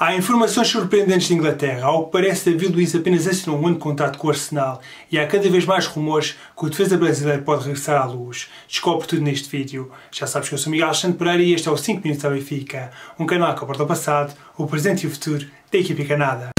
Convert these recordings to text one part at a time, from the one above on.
Há informações surpreendentes de Inglaterra. Ao que parece, David Luiz apenas assinou um ano de contrato com o Arsenal e há cada vez mais rumores que o defesa brasileiro pode regressar à luz. Descobre tudo neste vídeo. Já sabes que eu sou Miguel Alexandre Pereira e este é o 5 Minutos da Benfica, um canal que aborda o passado, o presente e o futuro da equipa canada.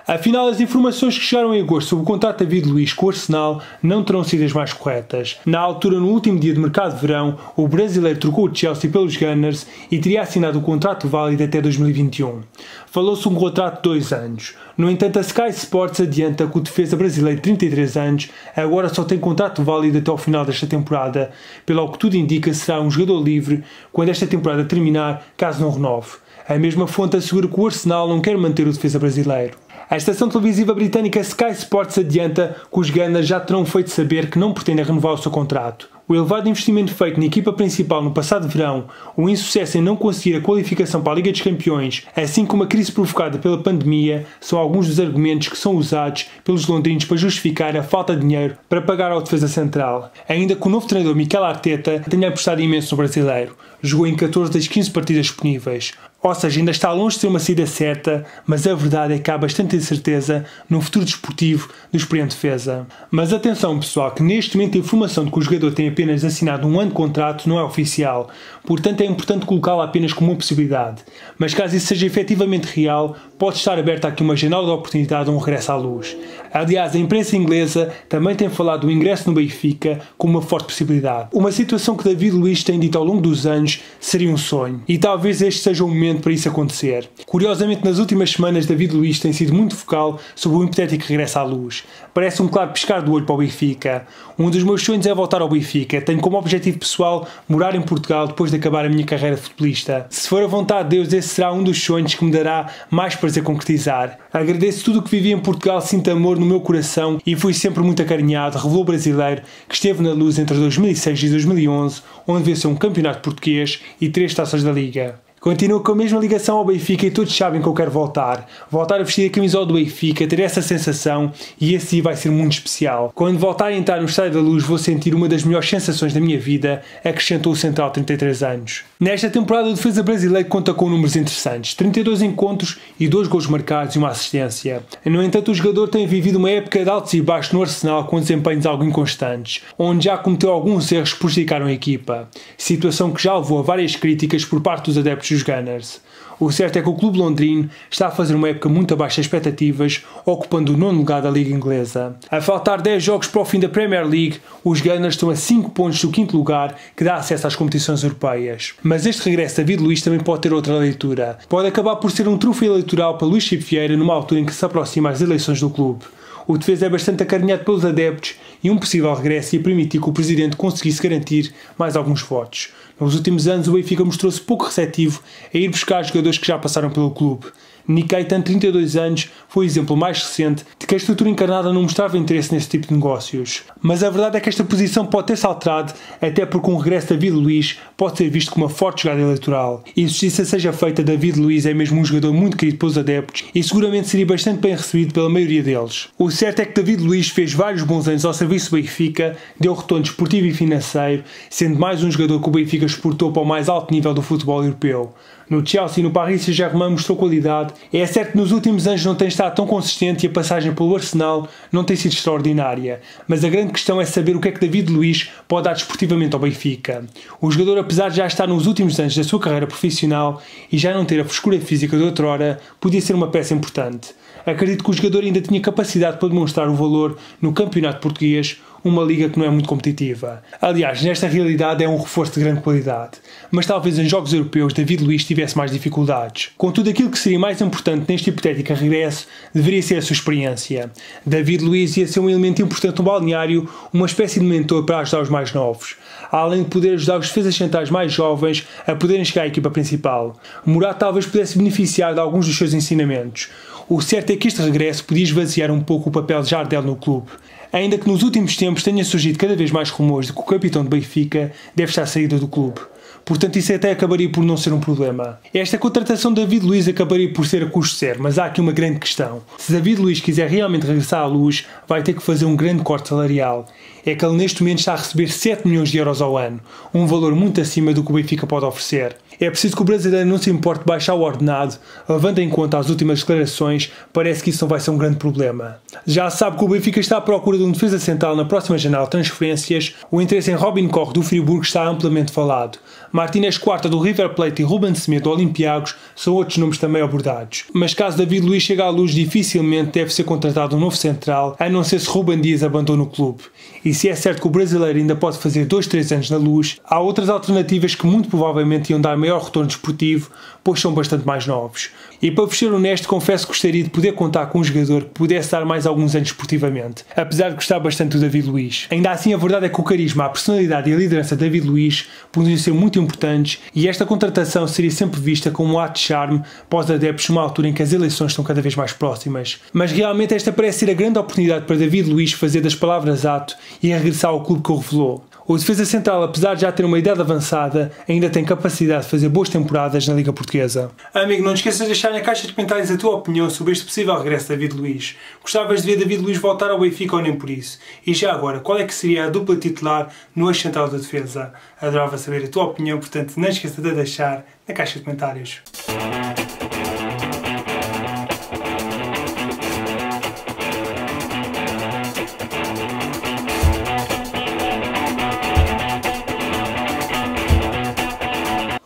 Afinal, as informações que chegaram em agosto sobre o contrato de David Luiz com o Arsenal não terão sido as mais corretas. Na altura, no último dia de mercado de verão, o brasileiro trocou o Chelsea pelos Gunners e teria assinado o contrato válido até 2021. Falou-se de um contrato de 2 anos. No entanto, a Sky Sports adianta que o defesa brasileiro de 33 anos agora só tem contrato válido até ao final desta temporada, pelo que tudo indica será um jogador livre quando esta temporada terminar, caso não renove. A mesma fonte assegura que o Arsenal não quer manter o defesa brasileiro. A estação televisiva britânica Sky Sports adianta que os Gunners já terão feito saber que não pretendem renovar o seu contrato. O elevado investimento feito na equipa principal no passado verão, o insucesso em não conseguir a qualificação para a Liga dos Campeões, assim como a crise provocada pela pandemia, são alguns dos argumentos que são usados pelos londrinos para justificar a falta de dinheiro para pagar ao defesa central. Ainda que o novo treinador Mikel Arteta tenha apostado imenso no brasileiro. Jogou em 14 das 15 partidas disponíveis. Ou seja, ainda está longe de ser uma saída certa, mas a verdade é que há bastante incerteza no futuro desportivo do experiente defesa. Mas atenção pessoal, que neste momento a informação de que o jogador tem apenas assinado um ano de contrato não é oficial, portanto é importante colocá-la apenas como uma possibilidade. Mas caso isso seja efetivamente real, pode estar aberta aqui uma janela de oportunidade a um regresso à luz. Aliás, a imprensa inglesa também tem falado do ingresso no Benfica como uma forte possibilidade. Uma situação que David Luiz tem dito ao longo dos anos seria um sonho, e talvez este seja o momento para isso acontecer. Curiosamente, nas últimas semanas, David Luiz tem sido muito focal sobre o hipotético regresso à luz. Parece um claro piscar do olho para o Benfica. Um dos meus sonhos é voltar ao Benfica. Tenho como objetivo pessoal morar em Portugal depois de acabar a minha carreira de futebolista. Se for a vontade de Deus, esse será um dos sonhos que me dará mais prazer concretizar. Agradeço tudo o que vivi em Portugal, sinto amor no meu coração e fui sempre muito acarinhado, revelou o brasileiro que esteve na luz entre 2006 e 2011, onde venceu um campeonato português e 3 taças da Liga. Continuo com a mesma ligação ao Benfica e todos sabem que eu quero voltar. Voltar a vestir a camisola do Benfica, ter essa sensação e esse dia vai ser muito especial. Quando voltar a entrar no Estádio da Luz vou sentir uma das melhores sensações da minha vida, acrescentou o central de 33 anos. Nesta temporada o defesa brasileiro conta com números interessantes, 32 encontros e 2 gols marcados e uma assistência. No entanto, o jogador tem vivido uma época de altos e baixos no Arsenal com desempenhos algo inconstantes, onde já cometeu alguns erros que prejudicaram a equipa. Situação que já levou a várias críticas por parte dos adeptos dos Gunners. O certo é que o clube londrino está a fazer uma época muito abaixo das expectativas, ocupando o 9º lugar da Liga Inglesa. A faltar 10 jogos para o fim da Premier League, os Gunners estão a 5 pontos do 5º lugar, que dá acesso às competições europeias. Mas este regresso de David Luiz também pode ter outra leitura. Pode acabar por ser um trunfo eleitoral para Luís Chico Vieira numa altura em que se aproxima as eleições do clube. O defesa é bastante acarinhado pelos adeptos e um possível regresso ia permitir que o presidente conseguisse garantir mais alguns votos. Nos últimos anos o Benfica mostrou-se pouco receptivo a ir buscar jogadores que já passaram pelo clube. Nick Eitan, 32 anos, foi o exemplo mais recente de que a estrutura encarnada não mostrava interesse nesse tipo de negócios. Mas a verdade é que esta posição pode ter-se alterado, até porque um regresso de David Luiz pode ser visto como uma forte jogada eleitoral. E se justiça seja feita, David Luiz é mesmo um jogador muito querido pelos adeptos e seguramente seria bastante bem recebido pela maioria deles. O certo é que David Luiz fez vários bons anos ao serviço do Benfica, deu retorno desportivo e financeiro, sendo mais um jogador que o Benfica exportou para o mais alto nível do futebol europeu. No Chelsea e no Paris Saint-Germain mostrou qualidade. É certo que nos últimos anos não tem estado tão consistente e a passagem pelo Arsenal não tem sido extraordinária, mas a grande questão é saber o que é que David Luiz pode dar desportivamente ao Benfica. O jogador, apesar de já estar nos últimos anos da sua carreira profissional e já não ter a frescura física de outrora, podia ser uma peça importante. Acredito que o jogador ainda tinha capacidade para demonstrar o valor no campeonato português, uma liga que não é muito competitiva. Aliás, nesta realidade é um reforço de grande qualidade, mas talvez em jogos europeus David Luiz tivesse mais dificuldades. Contudo, aquilo que seria mais importante neste hipotético regresso deveria ser a sua experiência. David Luiz ia ser um elemento importante no balneário, uma espécie de mentor para ajudar os mais novos, além de poder ajudar os defesas centrais mais jovens a poderem chegar à equipa principal. Morato talvez pudesse beneficiar de alguns dos seus ensinamentos. O certo é que este regresso podia esvaziar um pouco o papel de Jardel no clube. Ainda que nos últimos tempos tenha surgido cada vez mais rumores de que o capitão do Benfica deve estar saído do clube. portanto isso até acabaria por não ser um problema. Esta contratação de David Luiz acabaria por ser a custo zero, mas há aqui uma grande questão. Se David Luiz quiser realmente regressar à Luz, vai ter que fazer um grande corte salarial. É que ele neste momento está a receber 7 milhões de euros ao ano, um valor muito acima do que o Benfica pode oferecer. É preciso que o brasileiro não se importe de baixar o ordenado, levando em conta as últimas declarações, parece que isso não vai ser um grande problema. Já se sabe que o Benfica está à procura de um defesa central na próxima janela de transferências, o interesse em Robin Koch do Friburgo está amplamente falado. Martínez Quarta do River Plate e Ruben Semedo do Olympiacos são outros nomes também abordados. Mas caso David Luiz chegue à Luz, dificilmente deve ser contratado um novo central, a não ser se Ruben Dias abandona o clube. E se é certo que o brasileiro ainda pode fazer 2-3 anos na Luz, há outras alternativas que muito provavelmente iam dar maior retorno desportivo, pois são bastante mais novos. E para vos ser honesto, confesso que gostaria de poder contar com um jogador que pudesse dar mais alguns anos esportivamente, apesar de gostar bastante do David Luiz. Ainda assim, a verdade é que o carisma, a personalidade e a liderança de David Luiz poderiam ser muito importantes e esta contratação seria sempre vista como um ato de charme pós adeptos numa altura em que as eleições estão cada vez mais próximas. Mas realmente esta parece ser a grande oportunidade para David Luiz fazer das palavras ato e regressar ao clube que o revelou. O defesa central, apesar de já ter uma idade avançada, ainda tem capacidade de fazer boas temporadas na Liga Portuguesa. Amigo, não te esqueças de deixar na caixa de comentários a tua opinião sobre este possível regresso de David Luiz. Gostavas de ver David Luiz voltar ao Benfica ou nem por isso? E já agora, qual é que seria a dupla titular no eixo central da defesa? Adorava saber a tua opinião, portanto não esqueças de deixar na caixa de comentários.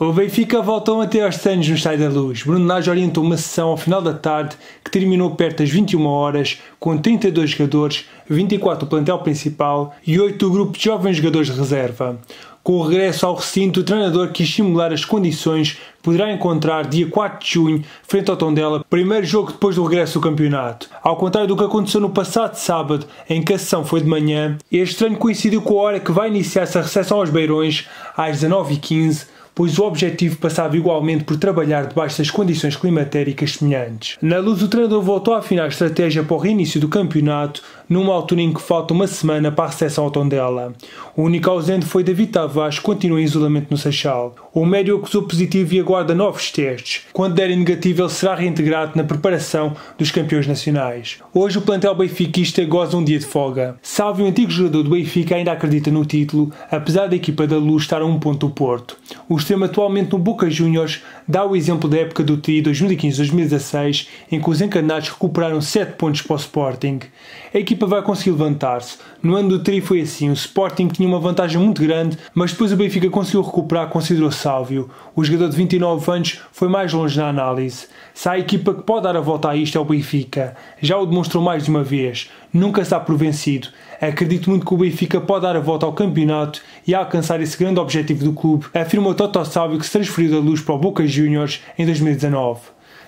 O Benfica voltou a ter aos treinos no Estádio da Luz. Bruno Lage orientou uma sessão ao final da tarde que terminou perto das 21 horas, com 32 jogadores, 24 do plantel principal e 8 do grupo de jovens jogadores de reserva. Com o regresso ao recinto, o treinador quis simular as condições que poderá encontrar dia 4 de junho, frente ao Tondela, primeiro jogo depois do regresso do campeonato. Ao contrário do que aconteceu no passado sábado, em que a sessão foi de manhã, este treino coincidiu com a hora que vai iniciar-se a recepção aos Beirões, às 19h15, pois o objetivo passava igualmente por trabalhar debaixo das condições climatéricas semelhantes. Na Luz, o treinador voltou a afinar a estratégia para o reinício do campeonato, numa altura em que falta uma semana para a recepção ao Tondela. O único ausente foi David Tavares, que continua em isolamento no Seixal. O médio acusou positivo e aguarda novos testes. Quando derem negativo, ele será reintegrado na preparação dos campeões nacionais. Hoje, o plantel benfiquista goza um dia de folga. Salve, o antigo jogador do Benfica ainda acredita no título, apesar da equipa da Luz estar a um ponto do Porto. O extremo atualmente no Boca Juniors dá o exemplo da época do TRI 2015-2016, em que os encarnados recuperaram 7 pontos para o Sporting. A equipa vai conseguir levantar-se. No ano do TRI foi assim, o Sporting tinha uma vantagem muito grande, mas depois o Benfica conseguiu recuperar, considerou Sálvio. O jogador de 29 anos foi mais longe na análise. Se há a equipa que pode dar a volta a isto é o Benfica. Já o demonstrou mais de uma vez. Nunca se dá por vencido. Acredito muito que o Benfica pode dar a volta ao campeonato e alcançar esse grande objetivo do clube, afirmou Toto Sálvio, que se transferiu da Luz para o Boca Juniors em 2019.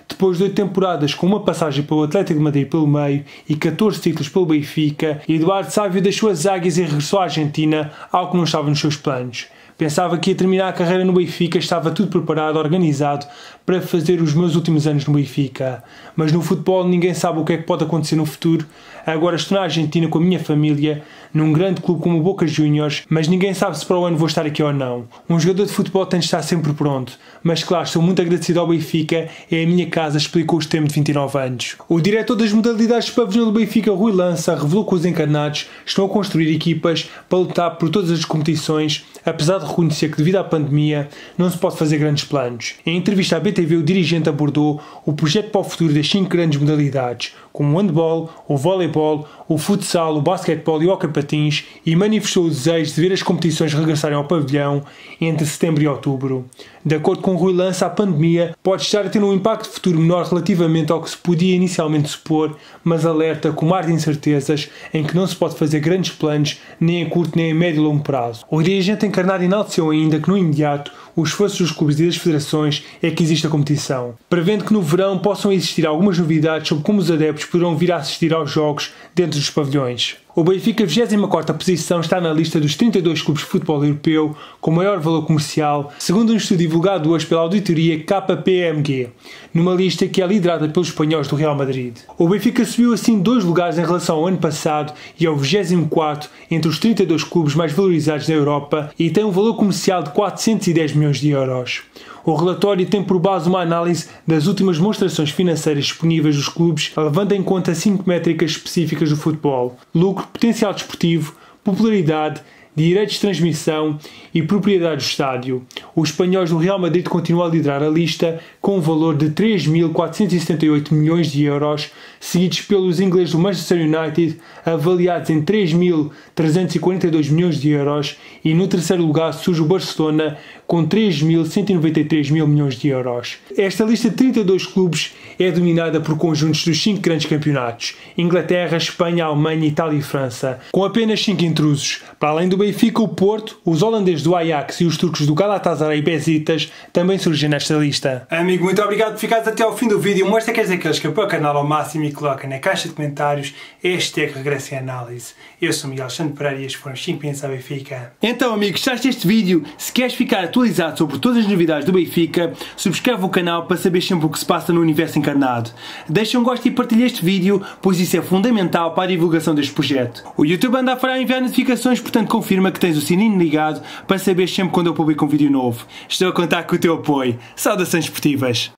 Depois de 8 temporadas com uma passagem pelo Atlético de Madrid pelo meio e 14 títulos pelo Benfica, Eduardo Sálvio deixou as águias e regressou à Argentina, algo que não estava nos seus planos. Pensava que ia terminar a carreira no Benfica, estava tudo preparado, organizado para fazer os meus últimos anos no Benfica. Mas no futebol ninguém sabe o que é que pode acontecer no futuro. Agora estou na Argentina com a minha família, num grande clube como o Boca Juniors, mas ninguém sabe se para o ano vou estar aqui ou não. Um jogador de futebol tem de estar sempre pronto. Mas claro, estou muito agradecido ao Benfica, é a minha casa, explicou o extremo de 29 anos. O diretor das modalidades do pavilhão do Benfica, Rui Lança, revelou que os encarnados estão a construir equipas para lutar por todas as competições, apesar de reconhecer que devido à pandemia não se pode fazer grandes planos. Em entrevista à BTV, o dirigente abordou o projeto para o futuro das 5 grandes modalidades, como o handball, o voleibol, o futsal, o basquetebol e o hóquei patins, e manifestou o desejo de ver as competições regressarem ao pavilhão entre setembro e outubro. De acordo com Rui Lança, a pandemia pode estar a ter um impacto futuro menor relativamente ao que se podia inicialmente supor, mas alerta com um mar de incertezas em que não se pode fazer grandes planos nem a curto nem a médio e longo prazo. O dirigente encarnado enalteceu ainda que no imediato o esforço dos clubes e das federações é que existe a competição, prevendo que no verão possam existir algumas novidades sobre como os adeptos poderão vir a assistir aos jogos dentro dos pavilhões. O Benfica, 24ª posição, está na lista dos 32 clubes de futebol europeu com maior valor comercial, segundo um estudo divulgado hoje pela auditoria KPMG, numa lista que é liderada pelos espanhóis do Real Madrid. O Benfica subiu assim 2 lugares em relação ao ano passado e é o 24º entre os 32 clubes mais valorizados da Europa e tem um valor comercial de 410 milhões de euros. O relatório tem por base uma análise das últimas demonstrações financeiras disponíveis dos clubes, levando em conta 5 métricas específicas do futebol: lucro, potencial desportivo, popularidade, direitos de transmissão e propriedade do estádio. Os espanhóis do Real Madrid continuam a liderar a lista com um valor de 3.478 milhões de euros, seguidos pelos ingleses do Manchester United, avaliados em 3.342 milhões de euros, e no terceiro lugar surge o Barcelona com 3.193 mil milhões de euros. Esta lista de 32 clubes é dominada por conjuntos dos 5 grandes campeonatos: Inglaterra, Espanha, Alemanha, Itália e França, com apenas 5 intrusos. Para além do Benfica, o Porto, os holandeses do Ajax e os turcos do Galatasaray e Besiktas também surgem nesta lista. Amigo, muito obrigado por ficares até ao fim do vídeo. Mostra que és daqueles que apoiam o canal ao máximo e coloca na caixa de comentários #Regresso em Análise. Eu sou Miguel Alexandre Pereira e estes foram os 5 minutos ao Benfica. Então, amigos, gostaste deste vídeo? Se queres ficar atualizado sobre todas as novidades do Benfica, subscreve o canal para saber sempre o que se passa no universo encarnado. Deixa um gosto e partilha este vídeo, pois isso é fundamental para a divulgação deste projeto. O YouTube anda a parar a enviar notificações, portanto confirma que tens o sininho ligado para saber sempre quando eu publico um vídeo novo. Estou a contar com o teu apoio. Saudações esportivas!